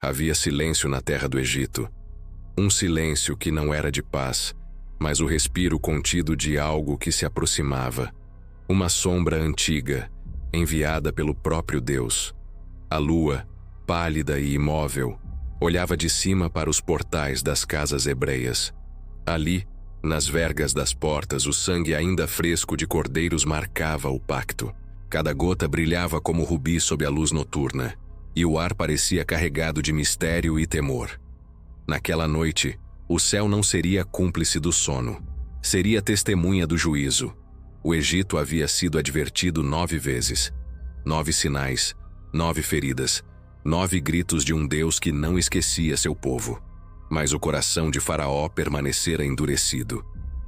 Havia silêncio na terra do Egito. Um silêncio que não era de paz, mas o respiro contido de algo que se aproximava. Uma sombra antiga, enviada pelo próprio Deus. A lua, pálida e imóvel, olhava de cima para os portais das casas hebreias. Ali, nas vergas das portas, o sangue ainda fresco de cordeiros marcava o pacto. Cada gota brilhava como rubi sob a luz noturna, e o ar parecia carregado de mistério e temor. Naquela noite, o céu não seria cúmplice do sono, seria testemunha do juízo. O Egito havia sido advertido 9 vezes. 9 sinais, 9 feridas, 9 gritos de um Deus que não esquecia seu povo. Mas o coração de Faraó permanecera endurecido.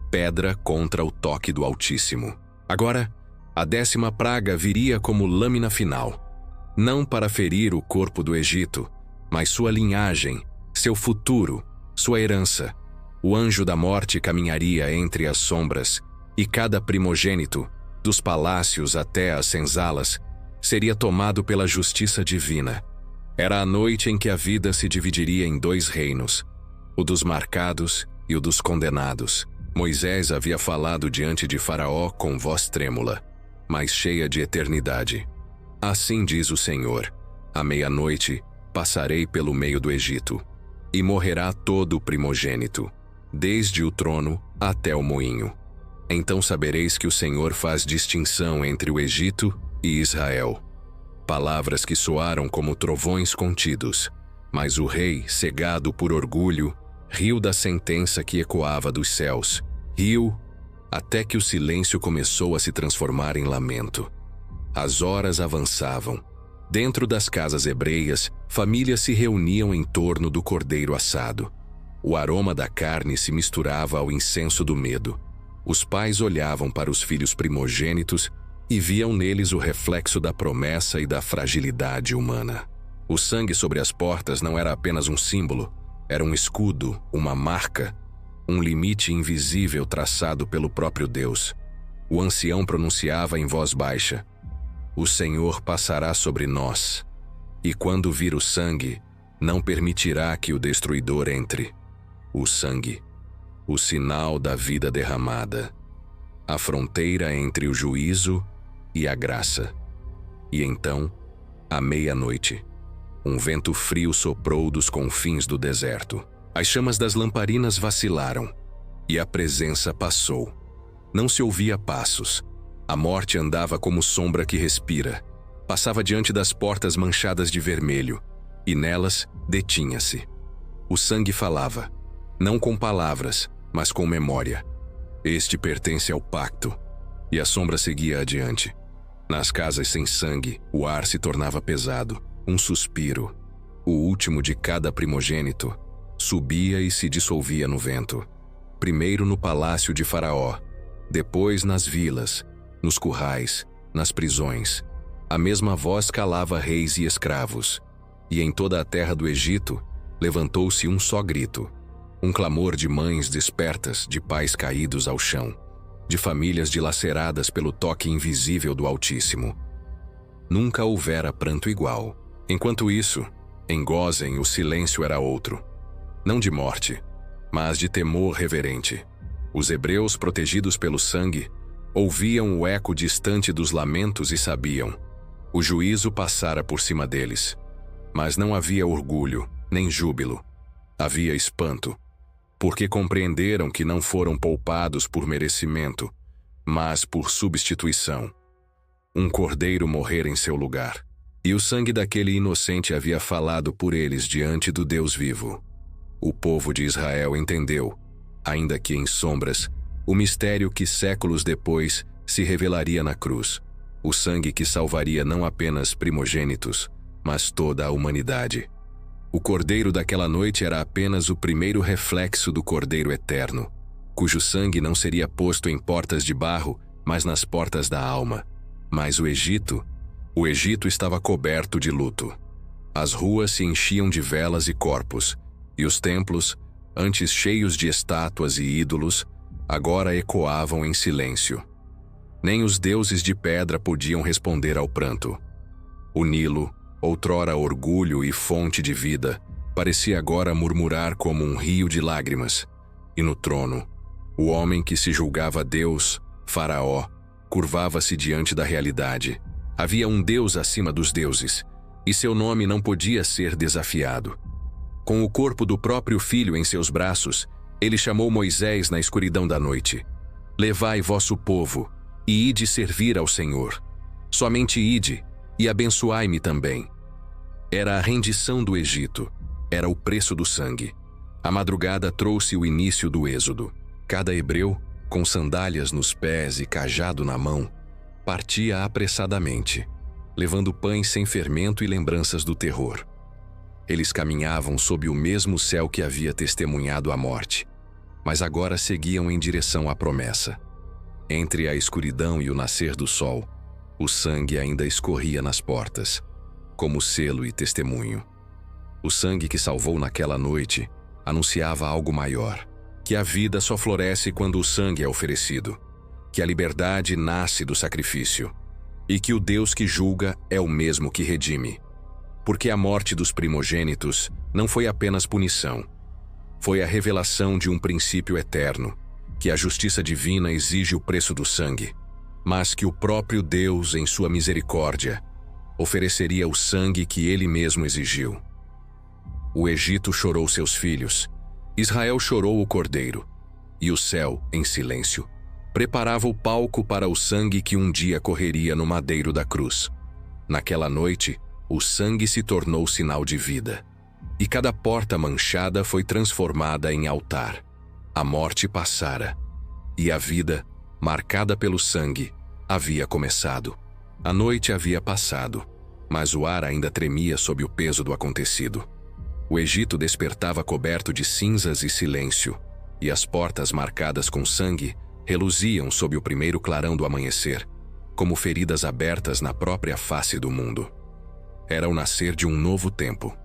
Pedra contra o toque do Altíssimo. Agora, a 10ª praga viria como lâmina final. Não para ferir o corpo do Egito, mas sua linhagem, seu futuro, sua herança. O anjo da morte caminharia entre as sombras, e cada primogênito, dos palácios até as senzalas, seria tomado pela justiça divina. Era a noite em que a vida se dividiria em 2 reinos, o dos marcados e o dos condenados. Moisés havia falado diante de Faraó com voz trêmula, mas cheia de eternidade. Assim diz o Senhor: à meia-noite passarei pelo meio do Egito, e morrerá todo o primogênito, desde o trono até o moinho. Então sabereis que o Senhor faz distinção entre o Egito e Israel. Palavras que soaram como trovões contidos, mas o rei, cegado por orgulho, riu da sentença que ecoava dos céus. Riu até que o silêncio começou a se transformar em lamento. As horas avançavam. Dentro das casas hebreias, famílias se reuniam em torno do cordeiro assado. O aroma da carne se misturava ao incenso do medo. Os pais olhavam para os filhos primogênitos e viam neles o reflexo da promessa e da fragilidade humana. O sangue sobre as portas não era apenas um símbolo, era um escudo, uma marca, um limite invisível traçado pelo próprio Deus. O ancião pronunciava em voz baixa: o Senhor passará sobre nós, e quando vir o sangue, não permitirá que o destruidor entre. O sangue, o sinal da vida derramada, a fronteira entre o juízo e a graça. E então, à meia-noite, um vento frio soprou dos confins do deserto. As chamas das lamparinas vacilaram, e a presença passou. Não se ouvia passos. A morte andava como sombra que respira. Passava diante das portas manchadas de vermelho, e nelas detinha-se. O sangue falava, não com palavras, mas com memória. Este pertence ao pacto. E a sombra seguia adiante. Nas casas sem sangue, o ar se tornava pesado. Um suspiro, o último de cada primogênito, subia e se dissolvia no vento. Primeiro no palácio de Faraó, depois nas vilas, nos currais, nas prisões. A mesma voz calava reis e escravos. E em toda a terra do Egito, levantou-se um só grito. Um clamor de mães despertas, de pais caídos ao chão, de famílias dilaceradas pelo toque invisível do Altíssimo. Nunca houvera pranto igual. Enquanto isso, em Gósen o silêncio era outro. Não de morte, mas de temor reverente. Os hebreus, protegidos pelo sangue, ouviam o eco distante dos lamentos e sabiam: o juízo passara por cima deles. Mas não havia orgulho, nem júbilo. Havia espanto, porque compreenderam que não foram poupados por merecimento, mas por substituição. Um cordeiro morrera em seu lugar, e o sangue daquele inocente havia falado por eles diante do Deus vivo. O povo de Israel entendeu, ainda que em sombras, o mistério que séculos depois se revelaria na cruz, o sangue que salvaria não apenas primogênitos, mas toda a humanidade. O cordeiro daquela noite era apenas o primeiro reflexo do cordeiro eterno, cujo sangue não seria posto em portas de barro, mas nas portas da alma. Mas o Egito estava coberto de luto. As ruas se enchiam de velas e corpos, e os templos, antes cheios de estátuas e ídolos, agora ecoavam em silêncio. Nem os deuses de pedra podiam responder ao pranto. O Nilo, outrora orgulho e fonte de vida, parecia agora murmurar como um rio de lágrimas. E no trono, o homem que se julgava Deus, Faraó, curvava-se diante da realidade. Havia um Deus acima dos deuses, e seu nome não podia ser desafiado. Com o corpo do próprio filho em seus braços, ele chamou Moisés na escuridão da noite. Levai vosso povo, e ide servir ao Senhor. Somente ide, e abençoai-me também. Era a rendição do Egito, era o preço do sangue. A madrugada trouxe o início do êxodo. Cada hebreu, com sandálias nos pés e cajado na mão, partia apressadamente, levando pães sem fermento e lembranças do terror. Eles caminhavam sob o mesmo céu que havia testemunhado a morte, mas agora seguiam em direção à promessa. Entre a escuridão e o nascer do sol, o sangue ainda escorria nas portas, como selo e testemunho. O sangue que salvou naquela noite anunciava algo maior, que a vida só floresce quando o sangue é oferecido, que a liberdade nasce do sacrifício, e que o Deus que julga é o mesmo que redime. Porque a morte dos primogênitos não foi apenas punição, foi a revelação de um princípio eterno, que a justiça divina exige o preço do sangue, mas que o próprio Deus, em sua misericórdia, ofereceria o sangue que ele mesmo exigiu. O Egito chorou seus filhos, Israel chorou o cordeiro, e o céu, em silêncio, preparava o palco para o sangue que um dia correria no madeiro da cruz. Naquela noite, o sangue se tornou sinal de vida, e cada porta manchada foi transformada em altar. A morte passara, e a vida, marcada pelo sangue, havia começado. A noite havia passado, mas o ar ainda tremia sob o peso do acontecido. O Egito despertava coberto de cinzas e silêncio, e as portas marcadas com sangue reluziam sob o primeiro clarão do amanhecer, como feridas abertas na própria face do mundo. Era o nascer de um novo tempo.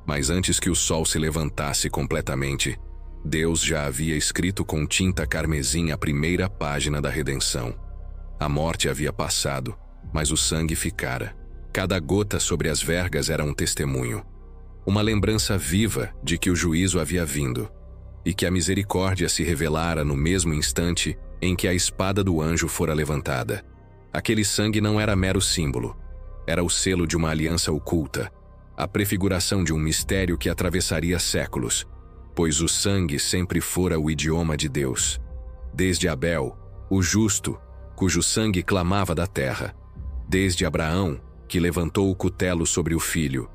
Mas antes que o sol se levantasse completamente, Deus já havia escrito com tinta carmesim a primeira página da redenção. A morte havia passado, mas o sangue ficara. Cada gota sobre as vergas era um testemunho, uma lembrança viva de que o juízo havia vindo, e que a misericórdia se revelara no mesmo instante em que a espada do anjo fora levantada. Aquele sangue não era mero símbolo, era o selo de uma aliança oculta, a prefiguração de um mistério que atravessaria séculos, pois o sangue sempre fora o idioma de Deus. Desde Abel, o justo, cujo sangue clamava da terra, desde Abraão, que levantou o cutelo sobre o filho,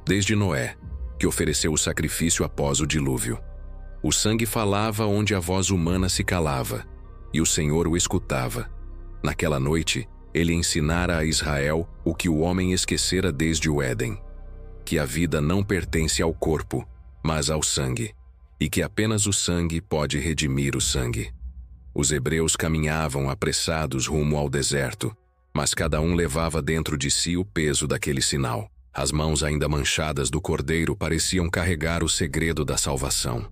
desde Noé, que ofereceu o sacrifício após o dilúvio. O sangue falava onde a voz humana se calava, e o Senhor o escutava. Naquela noite, ele ensinara a Israel o que o homem esquecera desde o Éden, que a vida não pertence ao corpo, mas ao sangue, e que apenas o sangue pode redimir o sangue. Os hebreus caminhavam apressados rumo ao deserto, mas cada um levava dentro de si o peso daquele sinal. As mãos ainda manchadas do cordeiro pareciam carregar o segredo da salvação.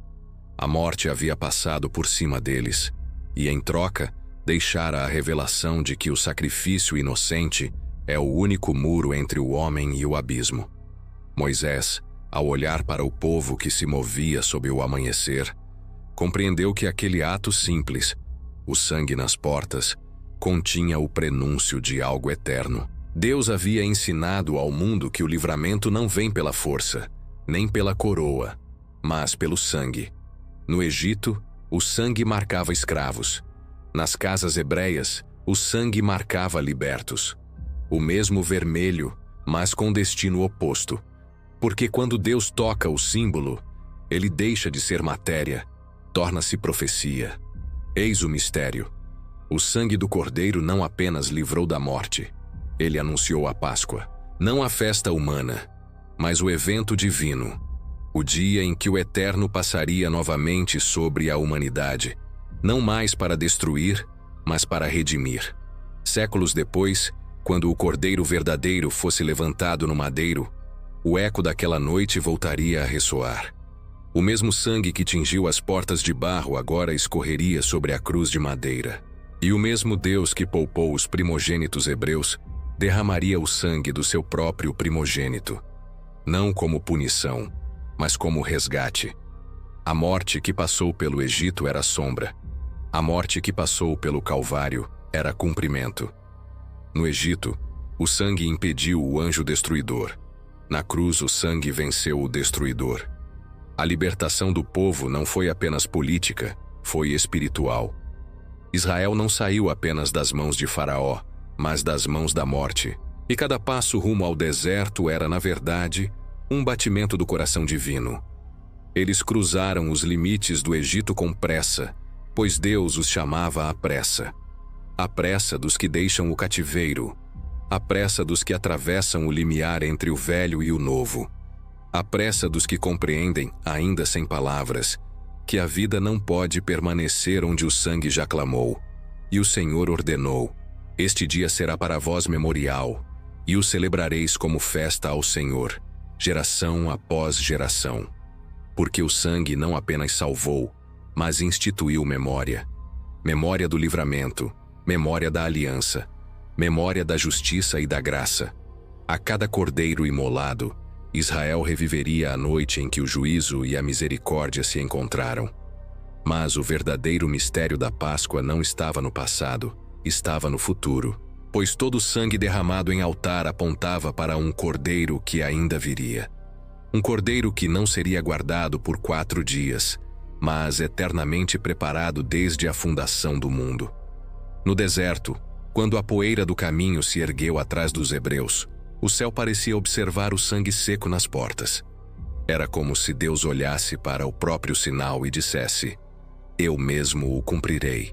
A morte havia passado por cima deles, e em troca, deixara a revelação de que o sacrifício inocente é o único muro entre o homem e o abismo. Moisés, ao olhar para o povo que se movia sob o amanhecer, compreendeu que aquele ato simples, o sangue nas portas, continha o prenúncio de algo eterno. Deus havia ensinado ao mundo que o livramento não vem pela força, nem pela coroa, mas pelo sangue. No Egito, o sangue marcava escravos. Nas casas hebreias, o sangue marcava libertos. O mesmo vermelho, mas com destino oposto. Porque quando Deus toca o símbolo, ele deixa de ser matéria, torna-se profecia. Eis o mistério. O sangue do Cordeiro não apenas livrou da morte, ele anunciou a Páscoa, não a festa humana, mas o evento divino, o dia em que o Eterno passaria novamente sobre a humanidade, não mais para destruir, mas para redimir. Séculos depois, quando o Cordeiro verdadeiro fosse levantado no madeiro, o eco daquela noite voltaria a ressoar. O mesmo sangue que tingiu as portas de barro agora escorreria sobre a cruz de madeira. E o mesmo Deus que poupou os primogênitos hebreus derramaria o sangue do seu próprio primogênito, não como punição, mas como resgate. A morte que passou pelo Egito era sombra. A morte que passou pelo Calvário era cumprimento. No Egito, o sangue impediu o anjo destruidor. Na cruz, o sangue venceu o destruidor. A libertação do povo não foi apenas política, foi espiritual. Israel não saiu apenas das mãos de Faraó, mas das mãos da morte. E cada passo rumo ao deserto era, na verdade, um batimento do coração divino. Eles cruzaram os limites do Egito com pressa, pois Deus os chamava à pressa. A pressa dos que deixam o cativeiro, a pressa dos que atravessam o limiar entre o velho e o novo, a pressa dos que compreendem, ainda sem palavras, que a vida não pode permanecer onde o sangue já clamou. E o Senhor ordenou: este dia será para vós memorial, e o celebrareis como festa ao Senhor, geração após geração. Porque o sangue não apenas salvou, mas instituiu memória. Memória do livramento, memória da aliança, memória da justiça e da graça. A cada cordeiro imolado, Israel reviveria a noite em que o juízo e a misericórdia se encontraram. Mas o verdadeiro mistério da Páscoa não estava no passado, estava no futuro, pois todo o sangue derramado em altar apontava para um cordeiro que ainda viria. Um cordeiro que não seria guardado por 4 dias, mas eternamente preparado desde a fundação do mundo. No deserto, quando a poeira do caminho se ergueu atrás dos hebreus, o céu parecia observar o sangue seco nas portas. Era como se Deus olhasse para o próprio sinal e dissesse: eu mesmo o cumprirei.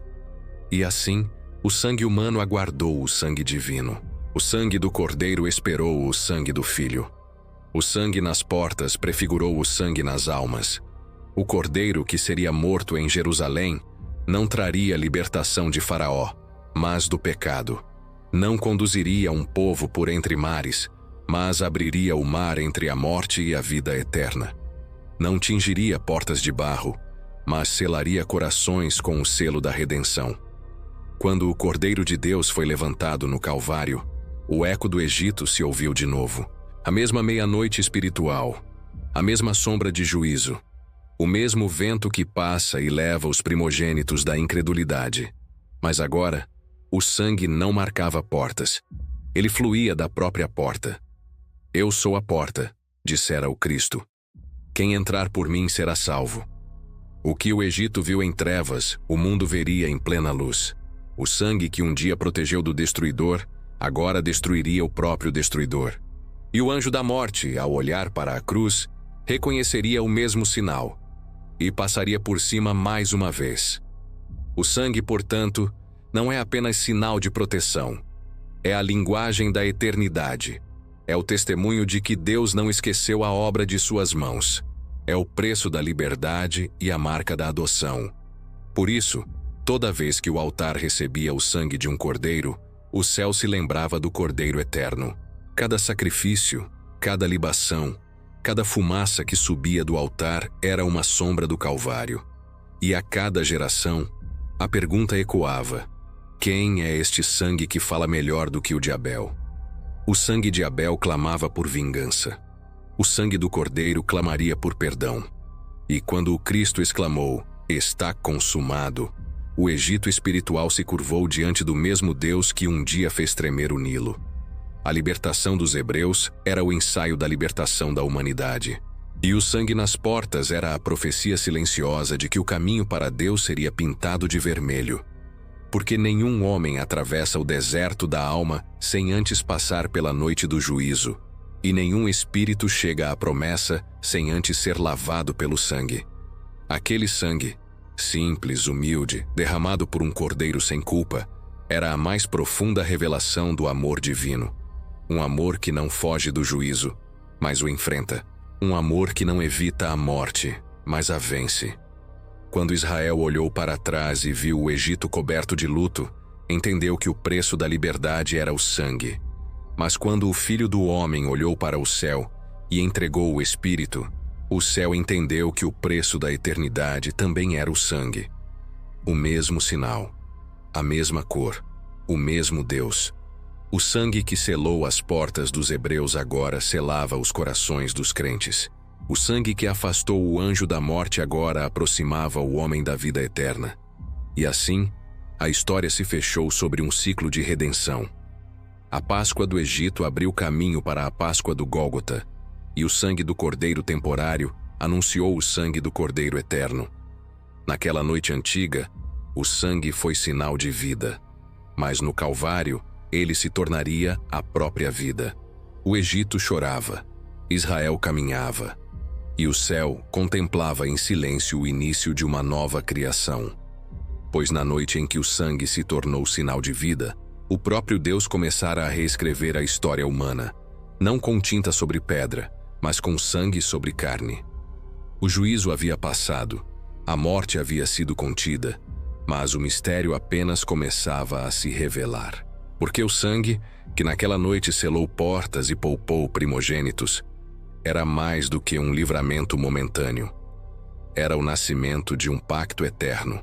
E assim, o sangue humano aguardou o sangue divino. O sangue do cordeiro esperou o sangue do filho. O sangue nas portas prefigurou o sangue nas almas. O cordeiro que seria morto em Jerusalém não traria libertação de Faraó, mas do pecado. Não conduziria um povo por entre mares, mas abriria o mar entre a morte e a vida eterna. Não tingiria portas de barro, mas selaria corações com o selo da redenção. Quando o Cordeiro de Deus foi levantado no Calvário, o eco do Egito se ouviu de novo. A mesma meia-noite espiritual, a mesma sombra de juízo, o mesmo vento que passa e leva os primogênitos da incredulidade. Mas agora, o sangue não marcava portas. Ele fluía da própria porta. Eu sou a porta, dissera o Cristo. Quem entrar por mim será salvo. O que o Egito viu em trevas, o mundo veria em plena luz. O sangue que um dia protegeu do destruidor, agora destruiria o próprio destruidor. E o anjo da morte, ao olhar para a cruz, reconheceria o mesmo sinal e passaria por cima mais uma vez. O sangue, portanto, não é apenas sinal de proteção. É a linguagem da eternidade. É o testemunho de que Deus não esqueceu a obra de suas mãos. É o preço da liberdade e a marca da adoção. Por isso, toda vez que o altar recebia o sangue de um cordeiro, o céu se lembrava do Cordeiro Eterno. Cada sacrifício, cada libação, cada fumaça que subia do altar era uma sombra do Calvário. E a cada geração, a pergunta ecoava: quem é este sangue que fala melhor do que o de Abel? O sangue de Abel clamava por vingança. O sangue do Cordeiro clamaria por perdão. E quando o Cristo exclamou: está consumado, o Egito espiritual se curvou diante do mesmo Deus que um dia fez tremer o Nilo. A libertação dos hebreus era o ensaio da libertação da humanidade. E o sangue nas portas era a profecia silenciosa de que o caminho para Deus seria pintado de vermelho. Porque nenhum homem atravessa o deserto da alma sem antes passar pela noite do juízo, e nenhum espírito chega à promessa sem antes ser lavado pelo sangue. Aquele sangue, simples, humilde, derramado por um cordeiro sem culpa, era a mais profunda revelação do amor divino. Um amor que não foge do juízo, mas o enfrenta. Um amor que não evita a morte, mas a vence. Quando Israel olhou para trás e viu o Egito coberto de luto, entendeu que o preço da liberdade era o sangue. Mas quando o Filho do Homem olhou para o céu e entregou o Espírito, o céu entendeu que o preço da eternidade também era o sangue. O mesmo sinal, a mesma cor, o mesmo Deus. O sangue que selou as portas dos hebreus agora selava os corações dos crentes. O sangue que afastou o anjo da morte agora aproximava o homem da vida eterna. E assim, a história se fechou sobre um ciclo de redenção. A Páscoa do Egito abriu caminho para a Páscoa do Gólgota, e o sangue do Cordeiro temporário anunciou o sangue do Cordeiro eterno. Naquela noite antiga, o sangue foi sinal de vida, mas no Calvário, ele se tornaria a própria vida. O Egito chorava, Israel caminhava, e o céu contemplava em silêncio o início de uma nova criação. Pois na noite em que o sangue se tornou sinal de vida, o próprio Deus começara a reescrever a história humana, não com tinta sobre pedra, mas com sangue sobre carne. O juízo havia passado, a morte havia sido contida, mas o mistério apenas começava a se revelar. Porque o sangue, que naquela noite selou portas e poupou primogênitos, era mais do que um livramento momentâneo. Era o nascimento de um pacto eterno.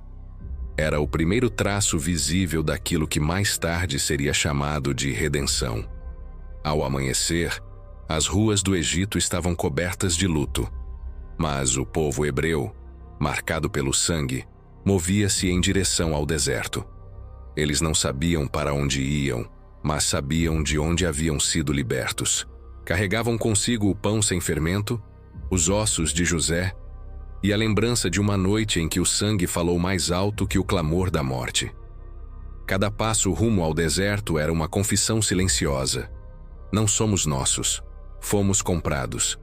Era o primeiro traço visível daquilo que mais tarde seria chamado de redenção. Ao amanhecer, as ruas do Egito estavam cobertas de luto, mas o povo hebreu, marcado pelo sangue, movia-se em direção ao deserto. Eles não sabiam para onde iam, mas sabiam de onde haviam sido libertos. Carregavam consigo o pão sem fermento, os ossos de José e a lembrança de uma noite em que o sangue falou mais alto que o clamor da morte. Cada passo rumo ao deserto era uma confissão silenciosa. Não somos nossos, fomos comprados.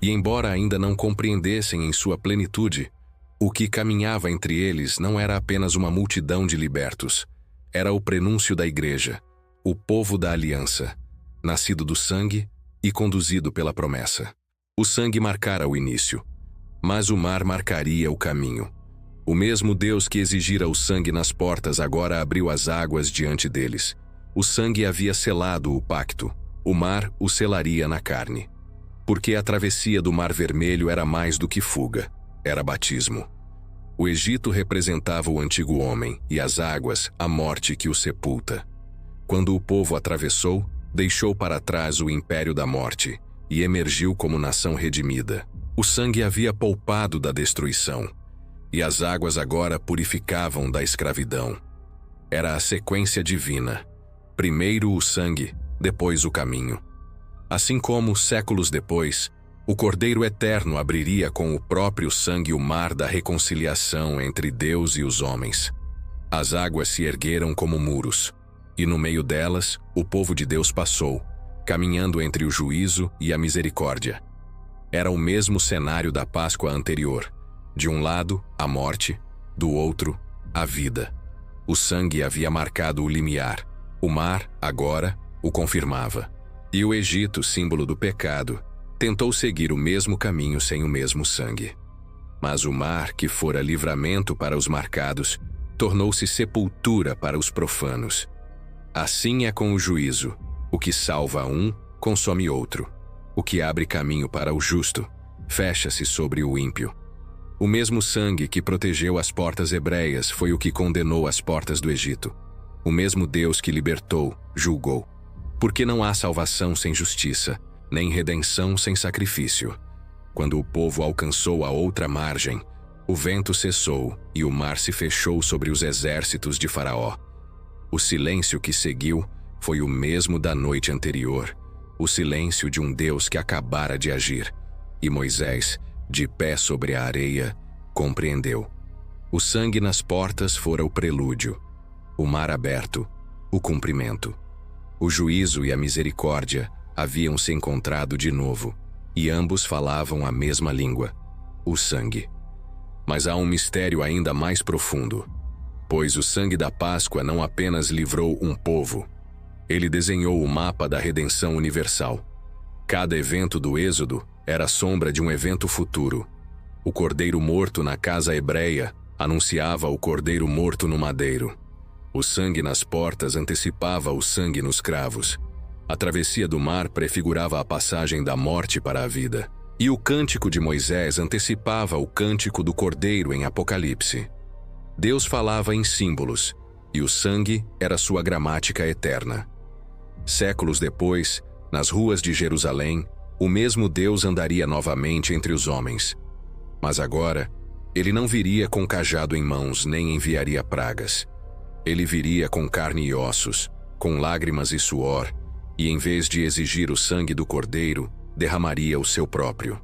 E embora ainda não compreendessem em sua plenitude, o que caminhava entre eles não era apenas uma multidão de libertos. Era o prenúncio da igreja, o povo da aliança, nascido do sangue e conduzido pela promessa. O sangue marcara o início, mas o mar marcaria o caminho. O mesmo Deus que exigira o sangue nas portas agora abriu as águas diante deles. O sangue havia selado o pacto, o mar o selaria na carne. Porque a travessia do Mar Vermelho era mais do que fuga, era batismo. O Egito representava o antigo homem e as águas a morte que o sepulta. Quando o povo atravessou, deixou para trás o império da morte e emergiu como nação redimida. O sangue havia poupado da destruição, e as águas agora purificavam da escravidão. Era a sequência divina. Primeiro o sangue, depois o caminho. Assim como, séculos depois, o Cordeiro Eterno abriria com o próprio sangue o mar da reconciliação entre Deus e os homens. As águas se ergueram como muros, e no meio delas, o povo de Deus passou, caminhando entre o juízo e a misericórdia. Era o mesmo cenário da Páscoa anterior. De um lado, a morte, do outro, a vida. O sangue havia marcado o limiar. O mar, agora, o confirmava. E o Egito, símbolo do pecado, tentou seguir o mesmo caminho sem o mesmo sangue. Mas o mar, que fora livramento para os marcados, tornou-se sepultura para os profanos. Assim é com o juízo. O que salva um, consome outro. O que abre caminho para o justo, fecha-se sobre o ímpio. O mesmo sangue que protegeu as portas hebreias foi o que condenou as portas do Egito. O mesmo Deus que libertou, julgou. Porque não há salvação sem justiça, nem redenção sem sacrifício. Quando o povo alcançou a outra margem, o vento cessou e o mar se fechou sobre os exércitos de Faraó. O silêncio que seguiu foi o mesmo da noite anterior, o silêncio de um Deus que acabara de agir. E Moisés, de pé sobre a areia, compreendeu. O sangue nas portas fora o prelúdio, o mar aberto, o cumprimento. O juízo e a misericórdia haviam se encontrado de novo, e ambos falavam a mesma língua, o sangue. Mas há um mistério ainda mais profundo, pois o sangue da Páscoa não apenas livrou um povo, ele desenhou o mapa da redenção universal. Cada evento do Êxodo era a sombra de um evento futuro. O cordeiro morto na casa hebreia anunciava o cordeiro morto no madeiro. O sangue nas portas antecipava o sangue nos cravos. A travessia do mar prefigurava a passagem da morte para a vida. E o cântico de Moisés antecipava o cântico do cordeiro em Apocalipse. Deus falava em símbolos, e o sangue era sua gramática eterna. Séculos depois, nas ruas de Jerusalém, o mesmo Deus andaria novamente entre os homens. Mas agora, ele não viria com cajado em mãos, nem enviaria pragas. Ele viria com carne e ossos, com lágrimas e suor, e em vez de exigir o sangue do cordeiro, derramaria o seu próprio.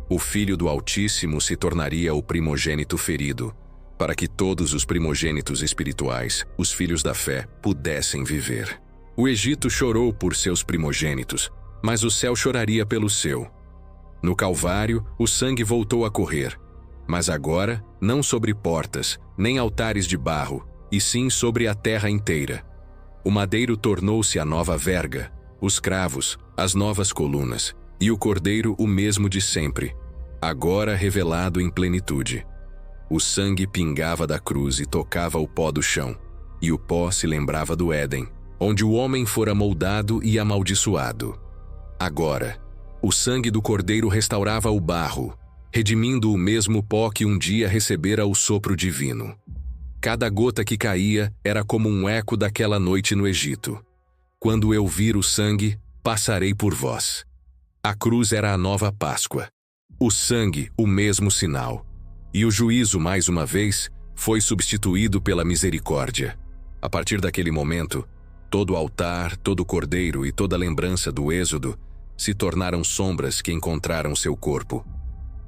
O Filho do Altíssimo se tornaria o primogênito ferido, para que todos os primogênitos espirituais, os filhos da fé, pudessem viver. O Egito chorou por seus primogênitos, mas o céu choraria pelo seu. No Calvário, o sangue voltou a correr, mas agora não sobre portas, nem altares de barro, e sim sobre a terra inteira. O madeiro tornou-se a nova verga, os cravos, as novas colunas, e o cordeiro o mesmo de sempre, agora revelado em plenitude. O sangue pingava da cruz e tocava o pó do chão, e o pó se lembrava do Éden, onde o homem fora moldado e amaldiçoado. Agora, o sangue do cordeiro restaurava o barro, redimindo o mesmo pó que um dia recebera o sopro divino. Cada gota que caía era como um eco daquela noite no Egito. Quando eu vir o sangue, passarei por vós. A cruz era a nova Páscoa. O sangue, o mesmo sinal. E o juízo, mais uma vez, foi substituído pela misericórdia. A partir daquele momento, todo altar, todo cordeiro e toda lembrança do êxodo se tornaram sombras que encontraram seu corpo.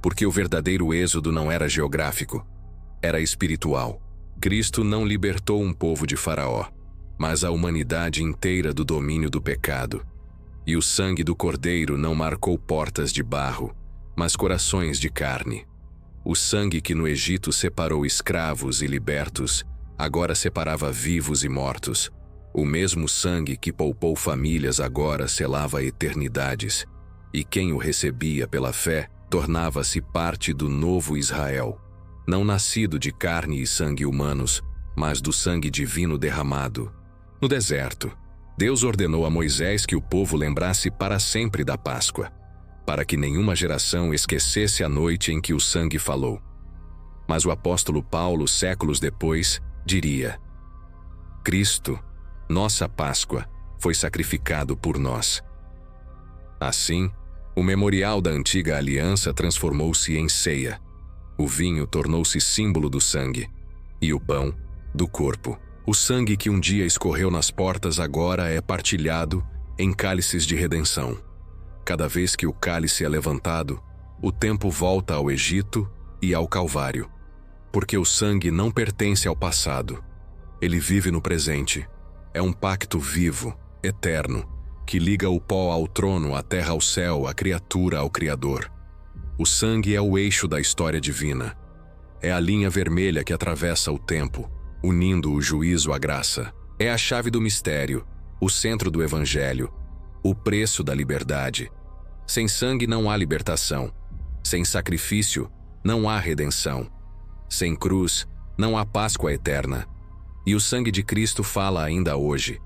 Porque o verdadeiro êxodo não era geográfico, era espiritual. Cristo não libertou um povo de Faraó, mas a humanidade inteira do domínio do pecado. E o sangue do cordeiro não marcou portas de barro, mas corações de carne. O sangue que no Egito separou escravos e libertos, agora separava vivos e mortos. O mesmo sangue que poupou famílias agora selava eternidades. E quem o recebia pela fé tornava-se parte do novo Israel, não nascido de carne e sangue humanos, mas do sangue divino derramado. No deserto, Deus ordenou a Moisés que o povo lembrasse para sempre da Páscoa, para que nenhuma geração esquecesse a noite em que o sangue falou. Mas o apóstolo Paulo, séculos depois, diria: Cristo, nossa Páscoa, foi sacrificado por nós. Assim, o memorial da antiga aliança transformou-se em ceia. O vinho tornou-se símbolo do sangue, e o pão, do corpo. O sangue que um dia escorreu nas portas agora é partilhado em cálices de redenção. Cada vez que o cálice é levantado, o tempo volta ao Egito e ao Calvário. Porque o sangue não pertence ao passado. Ele vive no presente. É um pacto vivo, eterno, que liga o pó ao trono, a terra ao céu, a criatura ao Criador. O sangue é o eixo da história divina. É a linha vermelha que atravessa o tempo, unindo o juízo à graça. É a chave do mistério, o centro do Evangelho, o preço da liberdade. Sem sangue não há libertação. Sem sacrifício, não há redenção. Sem cruz, não há Páscoa eterna. E o sangue de Cristo fala ainda hoje.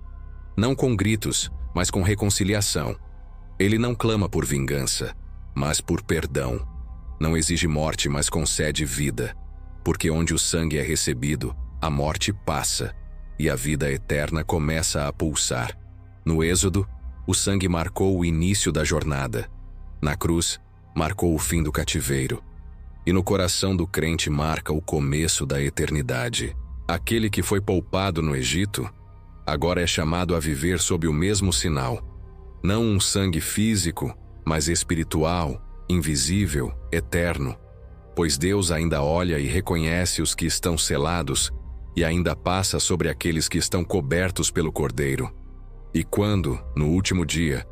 Não com gritos, mas com reconciliação. Ele não clama por vingança, mas por perdão. Não exige morte, mas concede vida. Porque onde o sangue é recebido, a morte passa, e a vida eterna começa a pulsar. No Êxodo, o sangue marcou o início da jornada. Na cruz, marcou o fim do cativeiro. E no coração do crente marca o começo da eternidade. Aquele que foi poupado no Egito, agora é chamado a viver sob o mesmo sinal. Não um sangue físico, mas espiritual, invisível, eterno. Pois Deus ainda olha e reconhece os que estão selados e ainda passa sobre aqueles que estão cobertos pelo Cordeiro. E quando, no último dia,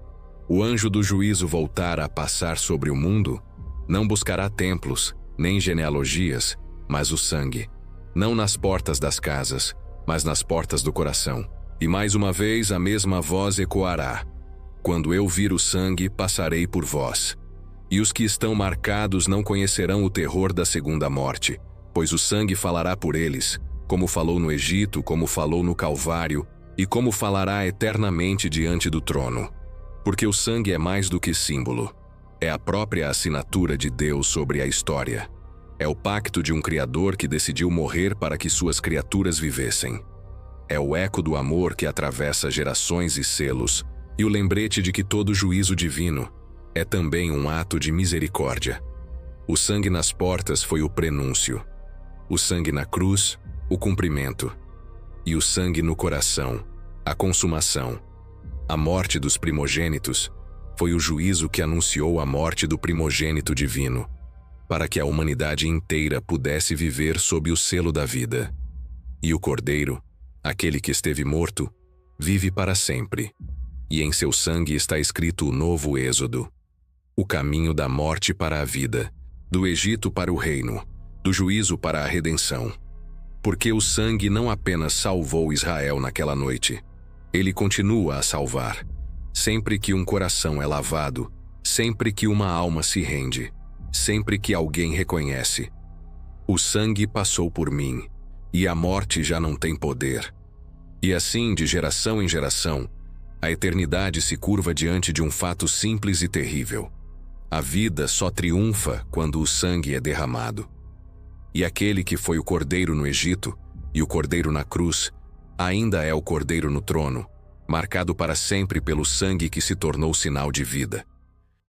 o anjo do juízo voltar a passar sobre o mundo, não buscará templos, nem genealogias, mas o sangue. Não nas portas das casas, mas nas portas do coração. E mais uma vez a mesma voz ecoará: Quando eu vir o sangue, passarei por vós. E os que estão marcados não conhecerão o terror da segunda morte, pois o sangue falará por eles, como falou no Egito, como falou no Calvário, e como falará eternamente diante do trono. Porque o sangue é mais do que símbolo. É a própria assinatura de Deus sobre a história. É o pacto de um Criador que decidiu morrer para que suas criaturas vivessem. É o eco do amor que atravessa gerações e selos, e o lembrete de que todo juízo divino é também um ato de misericórdia. O sangue nas portas foi o prenúncio, o sangue na cruz, o cumprimento, e o sangue no coração, a consumação. A morte dos primogênitos foi o juízo que anunciou a morte do primogênito divino, para que a humanidade inteira pudesse viver sob o selo da vida. E o Cordeiro, aquele que esteve morto, vive para sempre, e em seu sangue está escrito o novo êxodo, o caminho da morte para a vida, do Egito para o reino, do juízo para a redenção. Porque o sangue não apenas salvou Israel naquela noite, ele continua a salvar, sempre que um coração é lavado, sempre que uma alma se rende, sempre que alguém reconhece: o sangue passou por mim, e a morte já não tem poder. E assim, de geração em geração, a eternidade se curva diante de um fato simples e terrível. A vida só triunfa quando o sangue é derramado. E aquele que foi o Cordeiro no Egito e o Cordeiro na cruz, ainda é o Cordeiro no trono, marcado para sempre pelo sangue que se tornou sinal de vida.